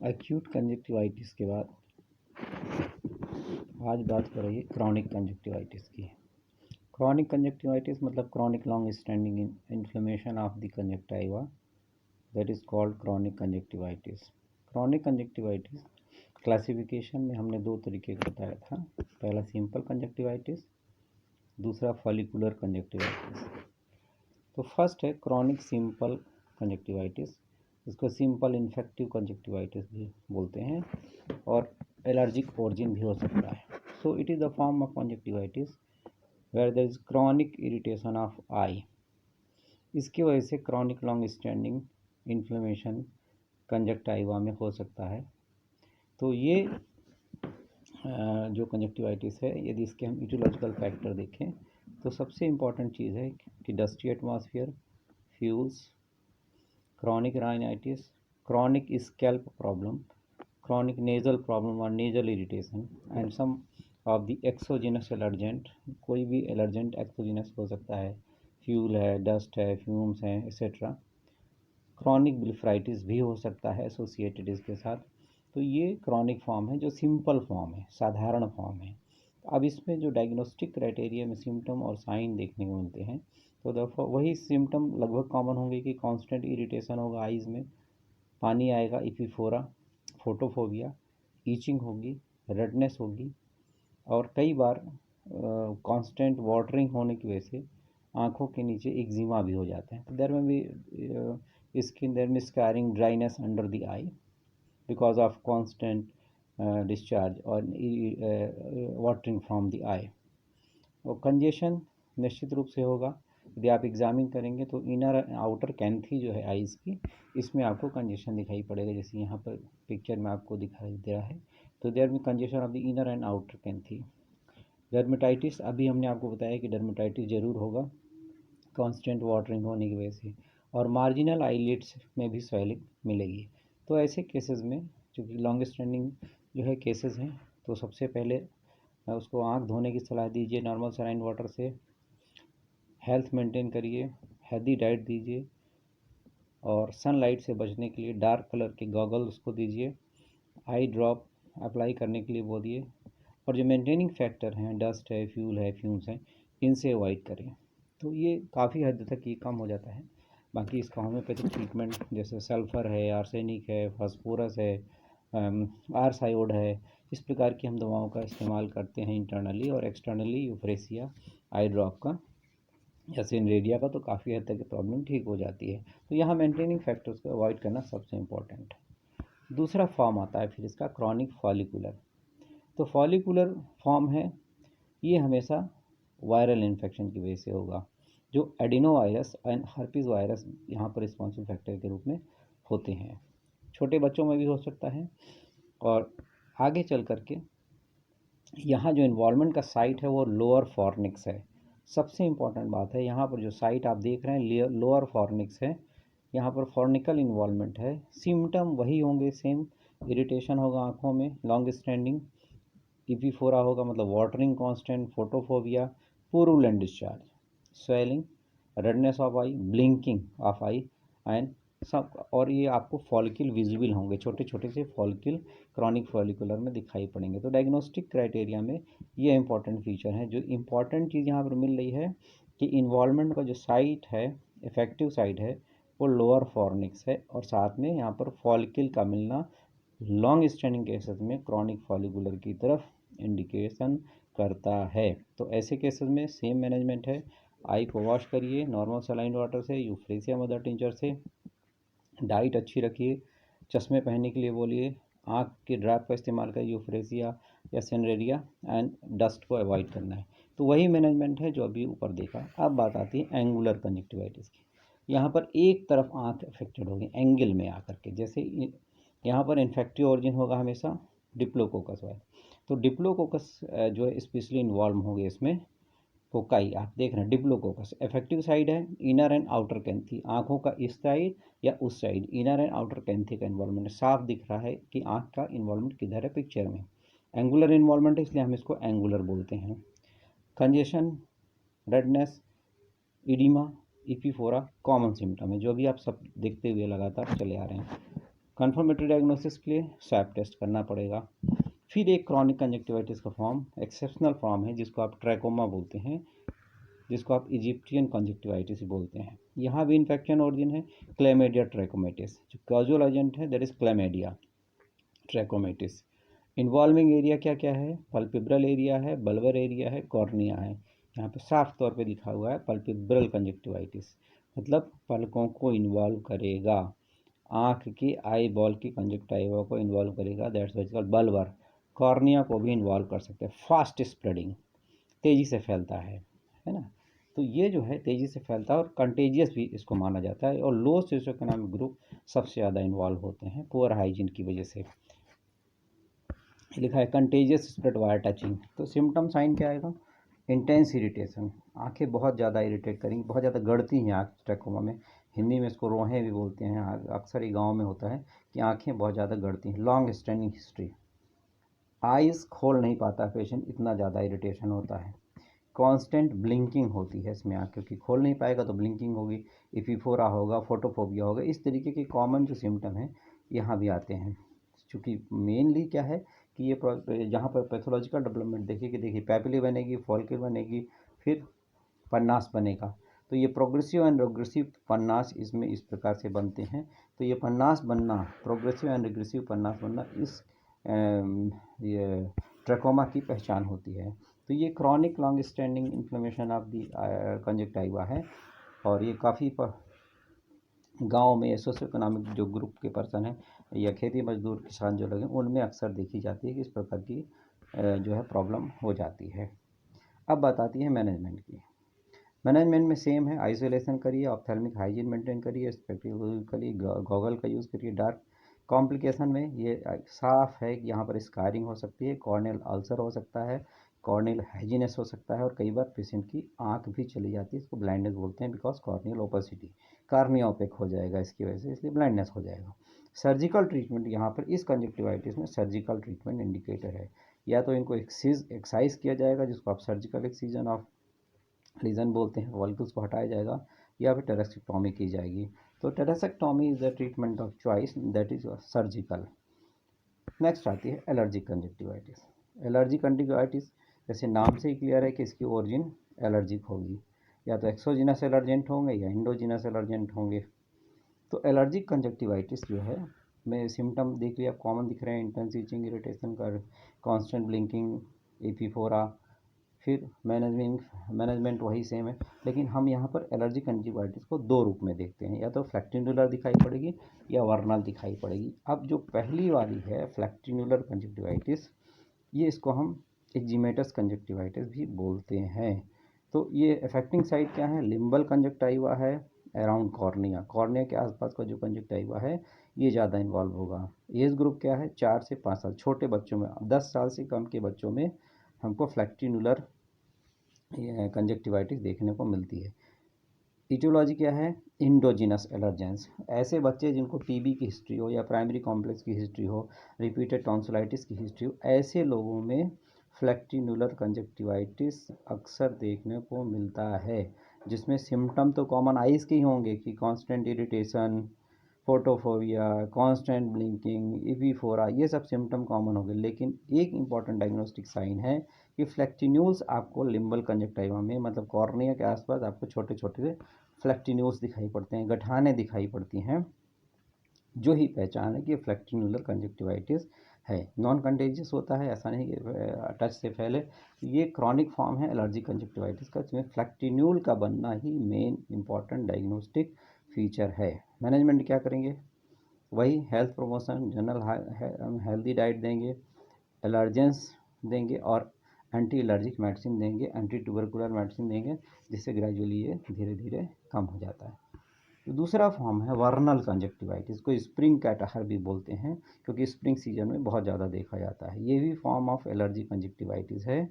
Acute conjunctivitis के बाद आज बात हो रही है क्रॉनिक कंजक्टिवाइटिस की। क्रॉनिक कंजक्टिवाइटिस मतलब chronic long standing inflammation of the conjunctiva, that is called chronic conjunctivitis. Chronic conjunctivitis classification में हमने दो तरीके का बताया था। पहला सिंपल कंजक्टिवाइटिस, दूसरा फॉलिकुलर कंजक्टिवाइटिस। तो फर्स्ट है क्रॉनिक सिंपल कंजक्टिवाइटिस, इसको सिंपल इन्फेक्टिव कंजक्टिवाइटिस भी बोलते हैं और एलर्जिक ओरिजिन भी हो सकता है। So it is the form of conjunctivitis where there is chronic irritation of eye. इसकी वजह से chronic long standing inflammation conjunctiva में हो सकता है। तो ये जो कंजक्टिवाइटिस है, यदि इसके हम इटियोलॉजिकल फैक्टर देखें तो सबसे इम्पॉर्टेंट चीज़ है कि dusty atmosphere, fuels, chronic rhinitis, chronic scalp problem, chronic nasal problem और nasal irritation and some of the exogenous allergen. कोई भी एलर्जेंट एक्सोजिनस हो सकता है, फ्यूल है, डस्ट है, फ्यूम्स हैं, एक्सेट्रा। क्रॉनिक ब्लिफराइटिस भी हो सकता है एसोसिएटेड इसके साथ। तो ये क्रॉनिक फॉर्म है जो सिंपल फॉर्म है, साधारण फॉर्म है। अब इसमें जो डायग्नोस्टिक क्राइटेरिया में सिम्टम और साइन देखने को मिलते हैं, तो दफा वही सिम्टम लगभग कॉमन होंगे कि कांस्टेंट इरिटेशन होगा, आइज़ में पानी आएगा, इपिफोरा, फोटोफोबिया, ईचिंग होगी, रेडनेस होगी और कई बार कांस्टेंट वाटरिंग होने की वजह से आँखों के नीचे एक्जिमा भी हो जाते हैं। तो देयर में भी स्किन देयर में scarring, dryness under the I because of constant discharge और वाटरिंग फ्रॉम द आई। और कंजेशन निश्चित रूप से होगा। यदि आप एग्जामिन करेंगे तो इनर आउटर कैंथी जो है आइज़ की, इसमें आपको कंजेशन दिखाई पड़ेगा, जैसे यहाँ पर पिक्चर में आपको दिखाई दे रहा है। तो देयर में congestion of the inner and outer canthi. Dermatitis, अभी हमने आपको बताया कि डर्मेटाइटिस ज़रूर होगा कांस्टेंट वाटरिंग होने की वजह से, और मार्जिनल आईलिड्स में भी स्वेलिंग मिलेगी। तो ऐसे केसेस में, चूँकि लॉन्ग स्टैंडिंग जो है केसेस हैं, तो सबसे पहले उसको आँख धोने की सलाह दीजिए नॉर्मल सलाइन वाटर से। हेल्थ मेंटेन करिए, हेल्दी डाइट दीजिए और सनलाइट से बचने के लिए डार्क कलर के गॉगल्स को दीजिए। आई ड्रॉप अप्लाई करने के लिए बोलिए। और जो मेंटेनिंग फैक्टर हैं, डस्ट है, फ्यूल है, फ्यूम्स हैं, इनसे अवॉइड करें। तो ये काफ़ी हद तक ये कम हो जाता है। बाकी इसका होम्योपैथिक ट्रीटमेंट जैसे सल्फ़र है, आर्सेनिक है, फास्फोरस है, आर्सायोड है, इस प्रकार की हम दवाओं का इस्तेमाल करते हैं इंटरनली, और एक्सटर्नली यूफ्रेसिया आई ड्रॉप का या सिनरेरिया का तो काफ़ी हद तक प्रॉब्लम ठीक हो जाती है। तो यहाँ मेंटेनिंग फैक्टर्स को अवॉइड करना सबसे इम्पॉर्टेंट है। दूसरा फॉर्म आता है फिर इसका क्रॉनिक फॉलिकुलर। तो फॉलिकुलर फॉर्म है, ये हमेशा वायरल इन्फेक्शन की वजह से होगा, जो adeno virus and herpes virus यहाँ पर रिस्पॉन्सिबल फैक्टर के रूप में होते हैं। छोटे बच्चों में भी हो सकता है। और आगे चल करके यहाँ जो इन्वॉल्वमेंट का साइट है वो लोअर फॉर्निक्स है। सबसे इम्पॉर्टेंट बात है, यहाँ पर जो साइट आप देख रहे हैं लोअर फॉर्निक्स है, यहाँ पर फॉर्निकल इन्वॉल्वमेंट है। सिम्टम वही होंगे सेम, इरिटेशन होगा आँखों में, लॉन्ग स्टैंडिंग, इपिफोरा होगा मतलब watering constant, photophobia, purulent discharge, swelling, redness of I, blinking of I and सब। और ये आपको फॉलिकल विजिबल होंगे, छोटे छोटे से फॉलिकल क्रॉनिक फॉलिकुलर में दिखाई पड़ेंगे। तो डायग्नोस्टिक क्राइटेरिया में ये इंपॉर्टेंट फीचर है। जो इंपॉर्टेंट चीज़ यहाँ पर मिल रही है कि इन्वॉल्वमेंट का जो साइट है, इफेक्टिव साइट है, वो लोअर फॉर्निक्स है, और साथ में यहाँ पर फॉलिकल का मिलना लॉन्ग स्टैंडिंग केसेस में क्रॉनिक फॉलिकुलर की तरफ इंडिकेशन करता है। तो ऐसे केसेस में सेम मैनेजमेंट है, आई को वॉश करिए नॉर्मल सलाइन वाटर से, यूफ्रेसिया मदर टिंचर से, डाइट अच्छी रखिए, चश्मे पहनने के लिए बोलिए, आँख के ड्रॉप का इस्तेमाल करिए, यूफ्रेसिया या सिनरेरिया, एंड डस्ट को अवॉइड करना है। तो वही मैनेजमेंट है जो अभी ऊपर देखा। अब बात आती है एंगुलर कंजक्टिवाइटिस की। यहाँ पर एक तरफ आँख अफेक्टेड होगी एंगल में आकर के, जैसे यहाँ पर इन्फेक्टिव ओरिजिन होगा हमेशा डिप्लोकोकस वाला। तो डिप्लोकोकस जो है स्पेशली इन्वॉल्व होंगे इसमें। फोकाई आप देख रहे हैं, डिप्लोकोकस इफेक्टिव साइड है, इनर एंड आउटर कैंथी, आंखों का इस साइड या उस side, inner and outer Kainthi का इन्वॉल्वमेंट साफ दिख रहा है कि आंख का इन्वॉल्वमेंट किधर है पिक्चर में। एंगुलर इन्वॉल्वमेंट है, इसलिए हम इसको एंगुलर बोलते हैं। Congestion, redness, oedema, epiphora common symptom है जो भी आप सब देखते हुए लगातार चले आ रहे हैं। कन्फर्मेटरी डायग्नोसिस के लिए स्वैब टेस्ट करना पड़ेगा। फिर एक क्रॉनिक कंजक्टिवाइटिस का फॉर्म एक्सेप्शनल फॉर्म है जिसको आप ट्रैकोमा बोलते हैं, जिसको आप इजिप्टियन कंजक्टिवाइटिस बोलते हैं। यहाँ भी इन्फेक्शन ओरिजिन है क्लैमिडिया ट्रैकोमेटिस। जो कॉजुअल एजेंट है that is chlamydia ट्रैकोमेटिस। Involving area क्या क्या है? पल्पिब्रल एरिया है, बल्बर एरिया है, कॉर्निया है। यहाँ पे साफ तौर पे लिखा हुआ है पल्पिब्रल कंजक्टिवाइटिस, मतलब पलकों को इन्वॉल्व करेगा, आँख की आई बॉल की कंजक्टाइवा को इन्वॉल्व करेगा, that's why it's called bulbar. Cornea को भी इन्वॉल्व कर सकते हैं। फास्ट स्प्रेडिंग, तेज़ी से फैलता है ना। तो ये जो है तेज़ी से फैलता है और कंटेजियस भी इसको माना जाता है। और लो सोशियोइकोनॉमिक ग्रुप सबसे ज़्यादा इन्वॉल्व होते हैं पुअर हाइजीन की वजह से। लिखा है कंटेजियस स्प्रेड वायर टचिंग। तो सिम्टम साइन क्या आएगा? इंटेंस इरिटेशन, आंखें बहुत ज़्यादा इरिटेट करेंगी, बहुत ज़्यादा गड़ती हैं आँख ट्रैकोमा में। हिंदी में इसको रोहें भी बोलते हैं। अक्सर ही गाँव में होता है कि आँखें बहुत ज़्यादा गड़ती हैं। लॉन्ग स्टैंडिंग हिस्ट्री, आइज़ खोल नहीं पाता पेशेंट, इतना ज़्यादा इरिटेशन होता है। कांस्टेंट ब्लिंकिंग होती है इसमें आँख, क्योंकि खोल नहीं पाएगा तो ब्लिंकिंग होगी, इपिफोरा होगा, फोटोफोबिया होगा। इस तरीके के कॉमन जो सिम्टम हैं यहाँ भी आते हैं। चूँकि मेनली क्या है कि ये जहाँ पर पैथोलॉजिकल डेवलपमेंट देखिए पैपिली बनेगी, फॉल्किल बनेगी, फिर पन्नास बनेगा। तो ये प्रोग्रेसिव एंड रिग्रेसिव पन्नास इसमें इस प्रकार से बनते हैं। तो ये पन्नास बनना, प्रोग्रेसिव एंड रिग्रेसिव पन्नास बनना इस ये ट्रैकोमा की पहचान होती है। तो ये chronic long standing inflammation of the conjunctiva है। और ये काफ़ी गांव में सोशो इकोनॉमिक जो ग्रुप के पर्सन हैं या खेती मजदूर किसान जो लोग हैं उनमें अक्सर देखी जाती है कि इस प्रकार की जो है प्रॉब्लम हो जाती है। अब बात आती है मैनेजमेंट की। मैनेजमेंट में सेम है, आइसोलेशन करिए, ऑप्थेल्मिक हाइजीन मेंटेन करिए, स्पेक्टिकली गॉगल का यूज़ करिए। डार्क कॉम्प्लिकेशन में ये साफ है कि यहाँ पर स्कारिंग हो सकती है, कॉर्नियल अल्सर हो सकता है, कॉर्नियल हाइजीनेस हो सकता है, और कई बार पेशेंट की आंख भी चली जाती है। इसको ब्लाइंडनेस बोलते हैं, because corneal opacity, cornea opaque हो जाएगा इसकी वजह से, इसलिए ब्लाइंडनेस हो जाएगा। सर्जिकल ट्रीटमेंट यहाँ पर इस कंजक्टिवाइटिस में सर्जिकल ट्रीटमेंट इंडिकेटर है। या तो इनको एक्साइज किया जाएगा, जिसको आप सर्जिकल एक्सीजन ऑफ लीजन बोलते हैं, वॉल्कल्स को हटाया जाएगा, या फिर टेरेसेक्टोमी की जाएगी। तो टेरेसेक्टोमी is the treatment of choice, that is surgical. Next आती है एलर्जिक कंजक्टिवाइटिस। एलर्जिक कंजक्टिवाइटिस जैसे नाम से ही क्लियर है कि इसकी ओरिजिन एलर्जिक होगी, या तो एक्सोजिनस एलर्जेंट होंगे या इंडोजिनस एलर्जेंट होंगे। तो एलर्जिक कंजक्टिवाइटिस जो है में सिम्टम देख लिया, कॉमन दिख रहे हैं, इंटेंस इचिंग, इरिटेशन कर, कांस्टेंट ब्लिंकिंग, एपीफोरा। फिर मैनेजमेंट वही सेम है, लेकिन हम यहाँ पर एलर्जी कंजक्टिवाइटिस को दो रूप में देखते हैं, या तो फ्लैक्टिनुलर दिखाई पड़ेगी या वर्नल दिखाई पड़ेगी। अब जो पहली वाली है फ्लैक्टिनुलर कंजक्टिवाइटिस, ये इसको हम एक्जिमेटस कंजक्टिवाइटिस भी बोलते हैं। तो ये अफेक्टिंग साइड क्या है? लिम्बल कंजक्टाइवा है अराउंड कॉर्निया, कॉर्निया के आसपास का जो कंजक्टाइवा है ये ज़्यादा इन्वॉल्व होगा। एज ग्रुप क्या है? 4 से 5 साल, छोटे बच्चों में, 10 साल से कम के बच्चों में हमको फ्लैक्टिनुलर कंजक्टिवाइटिस देखने को मिलती है। इटियोलॉजी क्या है? इंडोजिनस एलर्जेंस, ऐसे बच्चे जिनको टीबी की हिस्ट्री हो या प्राइमरी कॉम्प्लेक्स की हिस्ट्री हो, रिपीटेड टॉन्सिलाइटिस की हिस्ट्री हो, ऐसे लोगों में फ्लैक्टिनुलर कंजक्टिवाइटिस अक्सर देखने को मिलता है, जिसमें सिम्टम तो कॉमन आइज़ के ही होंगे कि constant irritation, photophobia, constant blinking, epiphora, ये सब सिम्टम कॉमन होंगे। लेकिन एक इंपॉर्टेंट डायग्नोस्टिक साइन है कि फ्लैक्टिन्यूल्स आपको लिम्बल कंजक्टाइवा में, मतलब कॉर्निया के आसपास आपको छोटे छोटे फ्लैक्टिन्यूल्स दिखाई पड़ते हैं, गठाने दिखाई पड़ती हैं, जो ही पहचान है कि फ्लैक्टिनुलर कंजक्टिवाइटिस है। नॉन कंटेजियस होता है, ऐसा नहीं कि टच से फैले। ये क्रॉनिक फॉर्म है एलर्जी कंजक्टिवाइटिस का, जिसमें फ्लैक्टिन्यूल का बनना ही मेन इंपॉर्टेंट डायग्नोस्टिक फीचर है। मैनेजमेंट क्या करेंगे? वही health promotion, general healthy diet देंगे, एलर्जेंस देंगे, और एंटी एलर्जिक मेडिसिन देंगे, एंटी ट्यूबरकुलर मेडिसिन देंगे, जिससे ग्रेजुअली ये धीरे धीरे कम हो जाता है। तो दूसरा फॉर्म है वर्नल कंजक्टिवाइटिस, को स्प्रिंग कैटार भी बोलते हैं, क्योंकि स्प्रिंग सीजन में बहुत ज़्यादा देखा जाता है। ये भी फॉर्म ऑफ एलर्जी कंजक्टिवाइटिस है।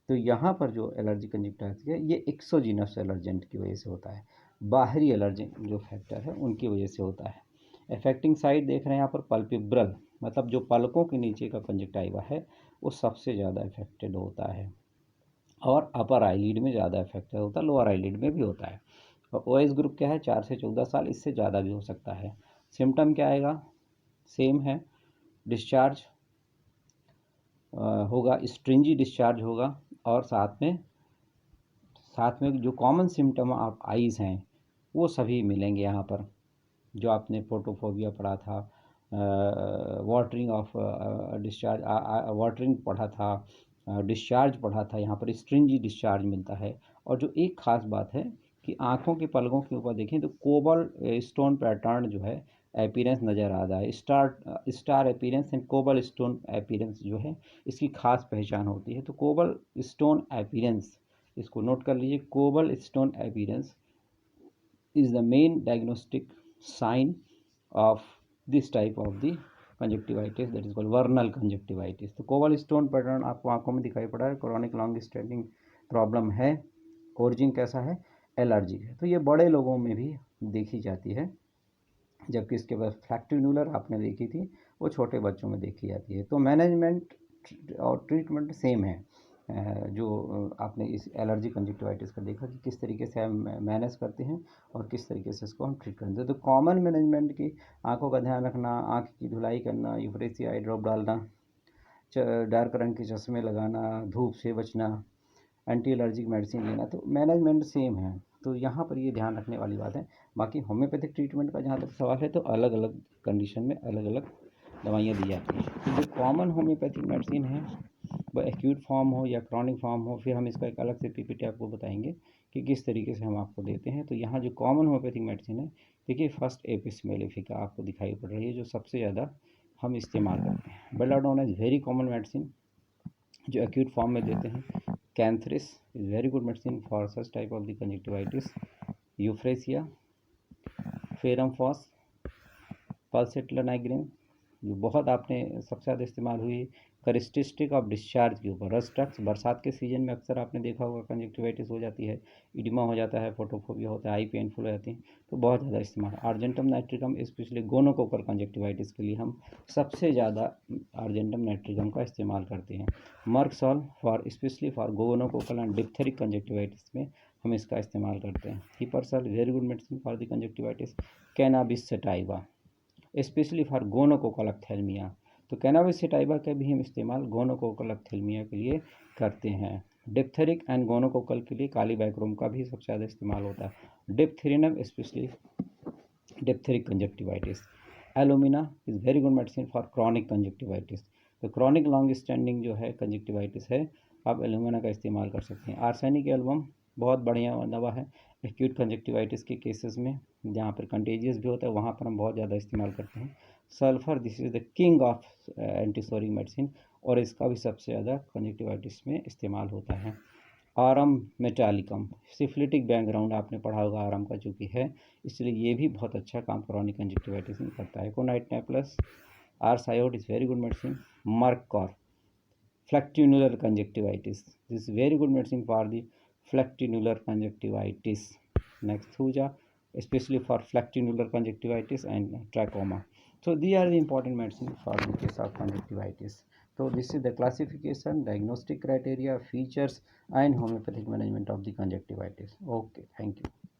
तो यहाँ पर जो एलर्जी कंजक्टिवाइटिस है ये एक्सोजिनस एलर्जेंट की वजह से होता है, बाहरी एलर्जेंट जो फैक्टर है उनकी वजह से होता है। अफेक्टिंग साइड देख रहे हैं यहाँ पर पल्पिब्रल, मतलब जो पलकों के नीचे का कंजक्टाइवा है वो सबसे ज़्यादा अफेक्टेड होता है, और अपर आईलिड में ज़्यादा अफेक्टेड होता है, लोअर आईलिड में भी होता है। और ओएस ग्रुप क्या है? 4 से 14 साल, इससे ज़्यादा भी हो सकता है। सिम्टम क्या आएगा? सेम है। डिस्चार्ज होगा, स्ट्रिंजी डिस्चार्ज होगा, और साथ में जो कॉमन सिम्टम ऑफ आइज़ हैं वो सभी मिलेंगे यहाँ पर। जो आपने फोटोफोबिया पढ़ा था, वाटरिंग ऑफ डिस्चार्ज, वाटरिंग पढ़ा था, डिस्चार्ज पढ़ा था, यहाँ पर स्ट्रिंजी डिस्चार्ज मिलता है। और जो एक ख़ास बात है कि आँखों के पलकों के ऊपर देखें तो कोबल स्टोन पैटर्न जो है अपीयरेंस नज़र आ रहा है। Star appearance and cobble stone appearance जो है इसकी खास पहचान होती है। तो कोबल स्टोन अपीयरेंस, इसको नोट कर लीजिए, cobble stone appearance is the main diagnostic sign of this type of the conjunctivitis, that is called vernal conjunctivitis। तो कोवल स्टोन पैटर्न आपको आंखों में दिखाई पड़ा है, क्रॉनिक लॉन्ग स्टैंडिंग प्रॉब्लम है। ओरिजिन कैसा है? एलर्जिक है। तो ये बड़े लोगों में भी देखी जाती है, जबकि इसके बाद फ्लैक्टिन्यूलर आपने देखी थी वो छोटे बच्चों में देखी जाती है। तो मैनेजमेंट और ट्रीटमेंट सेम है। जो आपने इस एलर्जी कंजक्टिवाइटिस का देखा कि किस तरीके से हम मैनेज करते हैं और किस तरीके से इसको हम ट्रीट करते हैं। तो कॉमन मैनेजमेंट की आंखों का ध्यान रखना, आंख की धुलाई करना, यूफ्रेसिया आई ड्रॉप डालना, डार्क रंग के चश्मे लगाना, धूप से बचना, एंटी एलर्जिक मेडिसिन लेना, तो मैनेजमेंट सेम है। तो यहाँ पर ये ध्यान रखने वाली बात है। बाकी होम्योपैथिक ट्रीटमेंट का जहाँ तक सवाल है तो अलग अलग कंडीशन में अलग अलग दवाइयाँ दी जाती हैं। तो जो कॉमन होम्योपैथिक मेडिसिन है वो एक्यूट फॉर्म हो या क्रॉनिक फॉर्म हो, फिर हम इसका एक अलग से पीपीटी आपको बताएंगे कि किस तरीके से हम आपको देते हैं। तो यहाँ जो कॉमन होम्योपैथिक मेडिसिन है, देखिए फर्स्ट एपिस मेलिफिका आपको दिखाई पड़ रही है जो सबसे ज़्यादा हम इस्तेमाल करते हैं। Belladonna is very common medicine जो एक्यूट फॉर्म में देते हैं। Cantharis is very good medicine for such type of the conjunctivitis. Euphrasia, ferrum phos, pulsatilla nigricans जो बहुत आपने सबसे ज़्यादा इस्तेमाल हुई। करेक्टरिस्टिक ऑफ डिस्चार्ज के ऊपर रस्ट्रक्स, बरसात के सीजन में अक्सर आपने देखा होगा कंजक्टिवाइटिस हो जाती है, इडिमा हो जाता है, फोटोफोबिया होता है, आई पेनफुल हो जाती है, तो बहुत ज़्यादा इस्तेमाल। Argentum nitricum specially gonococcal conjunctivitis के लिए हम सबसे ज़्यादा आर्जेंटम नाइट्रिकम का इस्तेमाल करते हैं। Merc sol for specially for gonococcal and diphtheric conjunctivitis में हम इसका इस्तेमाल करते हैं। Hepar sulph very good medicine for the conjunctivitis. Cannabis sativa specially for gonococcal ophthalmia, तो कैनाबिस सटाइवा का भी हम इस्तेमाल गोनोकोकल ऑप्थेल्मिया के लिए करते हैं। डिप्थेरिक एंड गोनोकोकल के लिए कालीबैक्रोम का भी सबसे ज़्यादा इस्तेमाल होता है। Diphtherinum specially diphtheric conjunctivitis. Alumina is very good medicine for chronic conjunctivitis. तो क्रॉनिक लॉन्ग स्टैंडिंग जो है कंजक्टिवाइटिस है, आप एलोमिना का इस्तेमाल कर सकते हैं। आर्सेनिक एल्बम बहुत बढ़िया दवा है एक्यूट कंजक्टिवाइटिस के केसेस में, जहाँ पर कंटेजियस भी होता है वहाँ पर हम बहुत ज़्यादा इस्तेमाल करते हैं। Sulphur this is the king of antipsoric medicine, और इसका भी सबसे ज़्यादा कंजक्टिवाइटिस में इस्तेमाल होता है। आरम मेटालिकम, सिफिलिटिक बैकग्राउंड आपने पढ़ा होगा आरम का चूँकि है, इसलिए ये भी बहुत अच्छा काम क्रॉनिक कंजक्टिवाइटिस में करता है। Aconite napellus, ars iod is very good medicine. Merc cor phlyctenular conjunctivitis, this is very good medicine for the phlyctenular conjunctivitis. Next thuja especially for flactinular conjunctivitis and trachoma. So these are the important medicine for the case of conjunctivitis. So this is the classification, diagnostic criteria, features and homeopathic management of the conjunctivitis. Okay, thank you.